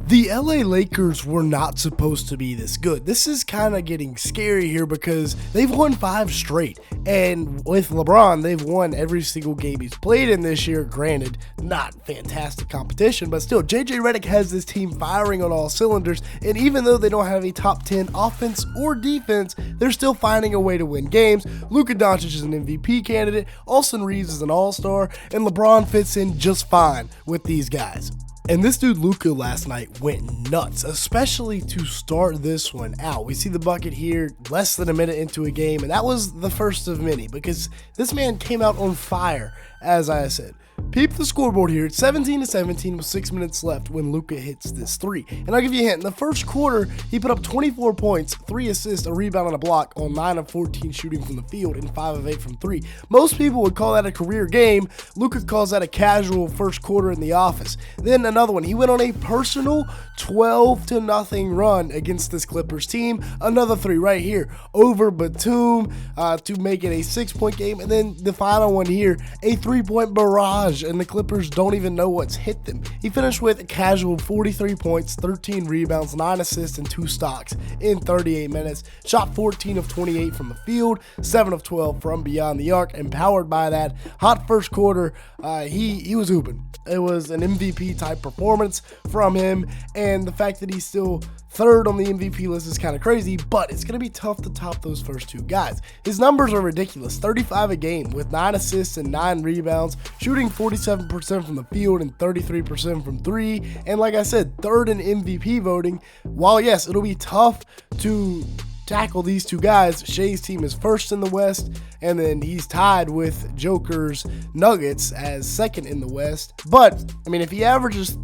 The LA Lakers were not supposed to be this good. This is kind of getting scary here because they've won 5 straight. And with LeBron, they've won every single game he's played in this year. Granted, not fantastic competition, but still, JJ Redick has this team firing on all cylinders. And even though they don't have a top 10 offense or defense, they're still finding a way to win games. Luka Doncic is an MVP candidate. Reaves is an all-star. And LeBron fits in just fine with these guys. And this dude Luka last night went nuts, especially to start this one out. We see the bucket here less than a minute into a game, and that was the first of many because this man came out on fire, as I said. Peep the scoreboard here. It's 17-17 with 6 minutes left when Luka hits this 3. And I'll give you a hint. In the first quarter, he put up 24 points, 3 assists, a rebound, and a block on 9 of 14 shooting from the field and 5 of 8 from 3. Most people would call that a career game. Luka calls that a casual first quarter in the office. Then another one. He went on a personal 12-0 run against this Clippers team. Another 3 right here over Batum to make it a 6-point game. And then the final one here, a 3-point barrage. And the Clippers don't even know what's hit them. He finished with a casual 43 points, 13 rebounds, 9 assists, and 2 stocks in 38 minutes. Shot 14 of 28 from the field, 7 of 12 from beyond the arc. Empowered by that hot first quarter, he was hooping. It was an MVP type performance from him, and the fact that he's still third on the MVP list is kind of crazy, but it's going to be tough to top those first 2 guys. His numbers are ridiculous, 35 a game with 9 assists and 9 rebounds, shooting 47% from the field and 33% from 3, and like I said, third in MVP voting. While yes, it'll be tough to tackle these 2 guys, Shea's team is first in the West, and then he's tied with Joker's Nuggets as second in the West. But, I mean, if he averages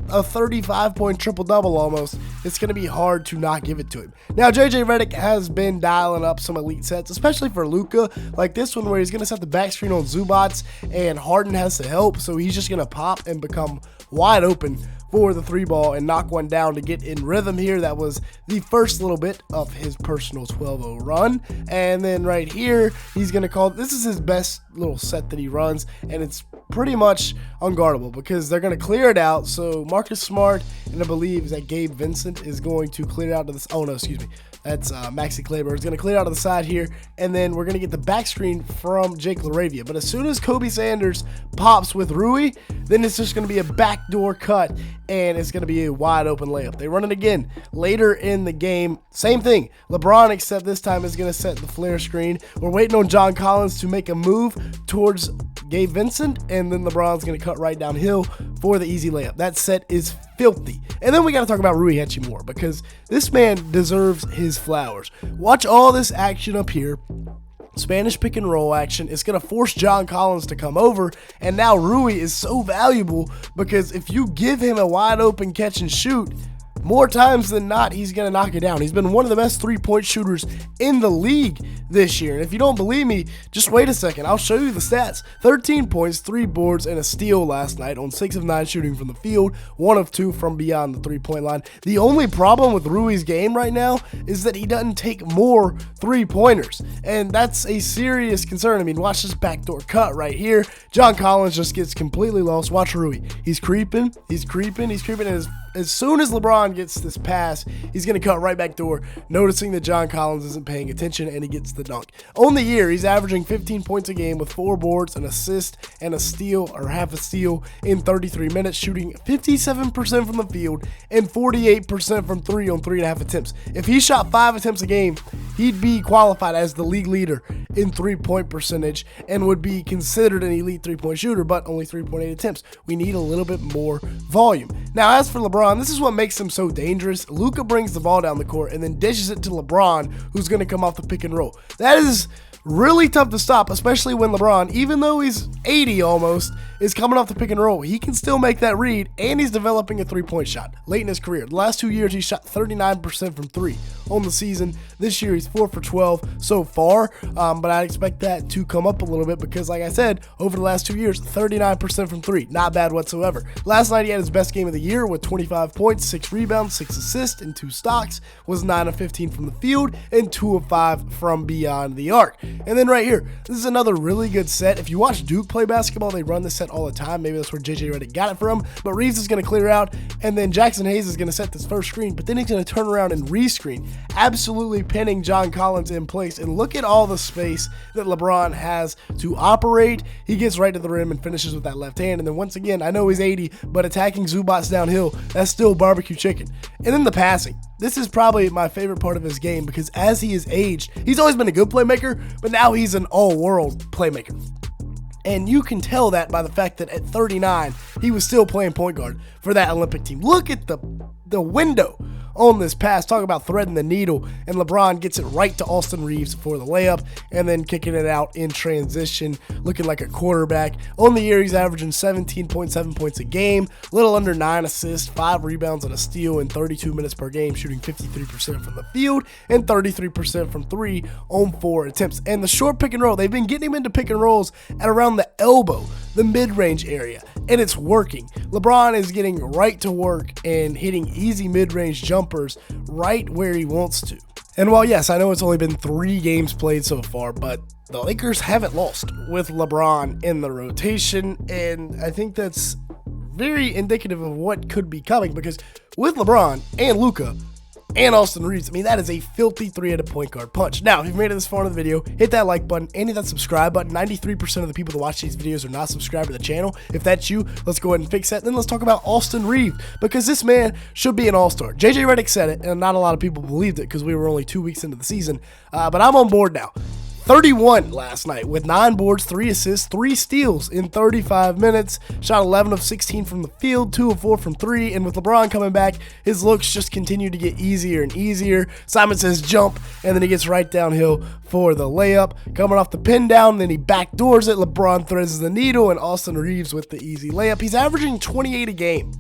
a 35-point triple-double almost, it's going to be hard to not give it to him. Now, JJ Redick has been dialing up some elite sets, especially for Luka, like this one where he's going to set the back screen on Zubats, and Harden has to help, so he's just going to pop and become wide open for the 3-ball and knock one down to get in rhythm here. That was the first little bit of his personal 12-0 run. And then right here, he's going to call, this is his best little set that he runs, and it's pretty much unguardable because they're going to clear it out. So Marcus Smart, and I believe that Gabe Vincent is going to clear it out to this. Oh no, excuse me. That's Maxi Kleber. It's going to clear out to the side here, and then we're going to get the back screen from Jake LaRavia. But as soon as Kobe Sanders pops with Rui, then it's just going to be a backdoor cut, and it's going to be a wide open layup. They run it again later in the game. Same thing. LeBron, except this time, is going to set the flare screen. We're waiting on John Collins to make a move towards Gabe Vincent, and then LeBron's going to cut right downhill for the easy layup. That set is filthy. And then we got to talk about Rui Hachimura because this man deserves his flowers. Watch all this action up here. Spanish pick and roll action. It's going to force John Collins to come over, and now Rui is so valuable because if you give him a wide open catch and shoot, more times than not, he's going to knock it down. He's been one of the best 3-point shooters in the league this year. And if you don't believe me, just wait a second. I'll show you the stats. 13 points, 3 boards, and a steal last night on 6 of 9 shooting from the field, 1 of 2 from beyond the 3-point line. The only problem with Rui's game right now is that he doesn't take more 3-pointers. And that's a serious concern. I mean, watch this backdoor cut right here. John Collins just gets completely lost. Watch Rui. He's creeping. And as soon as LeBron gets this pass, he's going to cut right back door, noticing that John Collins isn't paying attention, and he gets the dunk. On the year, he's averaging 15 points a game with 4 boards, an assist, and a steal, or half a steal, in 33 minutes, shooting 57% from the field and 48% from 3 on 3.5 attempts. If he shot 5 attempts a game, he'd be qualified as the league leader in 3-point percentage and would be considered an elite 3-point shooter, but only 3.8 attempts. We need a little bit more volume. Now, as for LeBron, this is what makes him so dangerous. Luka brings the ball down the court and then dishes it to LeBron, who's going to come off the pick and roll. That is really tough to stop, especially when LeBron, even though he's 80 almost, is coming off the pick and roll. He can still make that read, and he's developing a 3-point shot late in his career. The last 2 years, he shot 39% from 3 on the season. This year, he's 4 for 12 so far, but I expect that to come up a little bit because, like I said, over the last 2 years, 39% from 3. Not bad whatsoever. Last night, he had his best game of the year with 25 points, 6 rebounds, 6 assists, and 2 stocks. Was 9 of 15 from the field and 2 of 5 from beyond the arc. And then right here, this is another really good set. If you watch Duke play basketball, they run this set set all the time. Maybe that's where JJ Redick got it from. But Reaves is going to clear out, and then Jackson Hayes is going to set this first screen, but then he's going to turn around and rescreen, absolutely pinning John Collins in place. And look at all the space that LeBron has to operate. He gets right to the rim and finishes with that left hand. And then once again, I know he's 80, but attacking Zubats downhill, that's still barbecue chicken. And then the passing. This is probably my favorite part of his game, because as he has aged, he's always been a good playmaker, but now he's an all-world playmaker. And you can tell that by the fact that at 39, he was still playing point guard for that Olympic team. Look at the window on this pass. Talk about threading the needle. And LeBron gets it right to Austin Reaves for the layup, and then kicking it out in transition, looking like a quarterback. On the year, he's averaging 17.7 points a game, a little under 9 assists, 5 rebounds and a steal in 32 minutes per game, shooting 53% from the field and 33% from 3 on 4 attempts. And the short pick and roll, they've been getting him into pick and rolls at around the elbow, the mid-range area, and it's working. LeBron is getting right to work and hitting easy mid-range jumpers right where he wants to. And while yes, I know it's only been 3 games played so far, but the Lakers haven't lost with LeBron in the rotation, and I think that's very indicative of what could be coming, because with LeBron and Luka and Austin Reaves, I mean, that is a filthy 3-headed point guard punch. Now, if you've made it this far in the video, hit that like button and hit that subscribe button. 93% of the people that watch these videos are not subscribed to the channel. If that's you, let's go ahead and fix that. Then let's talk about Austin Reaves, because this man should be an all-star. JJ Redick said it, and not a lot of people believed it because we were only 2 weeks into the season, but I'm on board now. 31 last night with 9 boards, 3 assists, 3 steals in 35 minutes. Shot 11 of 16 from the field, 2 of 4 from 3. And with LeBron coming back, his looks just continue to get easier and easier. Simon says jump, and then he gets right downhill for the layup. Coming off the pin down, then he backdoors it. LeBron threads the needle, and Austin Reaves with the easy layup. He's averaging 28 a game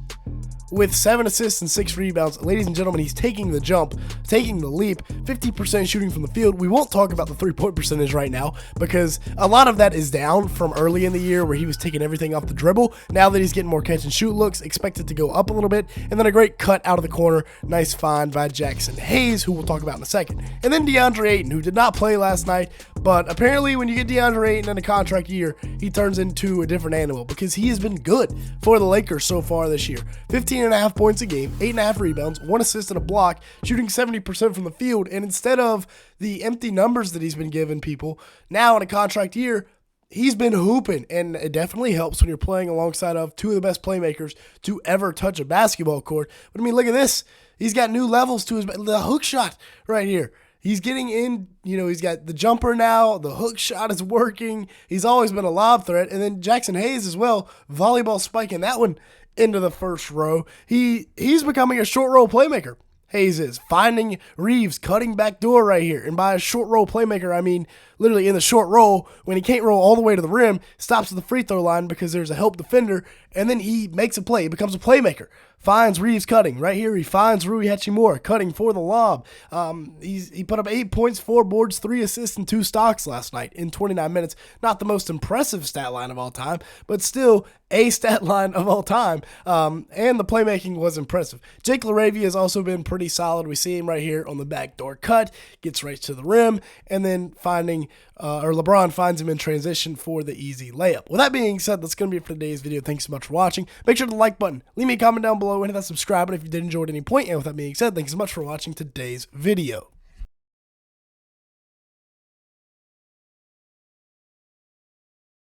with 7 assists and 6 rebounds. Ladies and gentlemen, he's taking the jump, taking the leap, 50% shooting from the field. We won't talk about the three-point percentage right now, because a lot of that is down from early in the year where he was taking everything off the dribble. Now that he's getting more catch-and-shoot looks, expect it to go up a little bit. And then a great cut out of the corner. Nice find by Jackson Hayes, who we'll talk about in a second. And then DeAndre Ayton, who did not play last night, but apparently when you get DeAndre Ayton in a contract year, he turns into a different animal, because he has been good for the Lakers so far this year. 15.5 points a game, 8.5 rebounds, 1 assist and a block, shooting 70% from the field. And instead of the empty numbers that he's been giving people, now in a contract year, he's been hooping. And it definitely helps when you're playing alongside of 2 of the best playmakers to ever touch a basketball court. But I mean, look at this. He's got new levels to the hook shot right here. He's getting in, he's got the jumper now. The hook shot is working. He's always been a lob threat. And then Jackson Hayes as well, volleyball spiking that one into the first row. He's becoming a short roll playmaker. Hayes is finding Reaves, cutting back door right here. And by a short roll playmaker, I mean literally in the short roll, when he can't roll all the way to the rim, stops at the free throw line because there's a help defender, and then he makes a play. He becomes a playmaker. Finds Reaves cutting. Right here, he finds Rui Hachimura cutting for the lob. He put up 8 points, 4 boards, 3 assists, and 2 stocks last night in 29 minutes. Not the most impressive stat line of all time, but still a stat line of all time. And the playmaking was impressive. Jake LaRavia has also been pretty solid. We see him right here on the backdoor cut, gets right to the rim, and then LeBron finds him in transition for the easy layup. With that being said, that's going to be it for today's video. Thanks so much for watching. Make sure to like button, leave me a comment down below, and hit that subscribe button if you did enjoy at any point. And with that being said, thanks so much for watching today's video.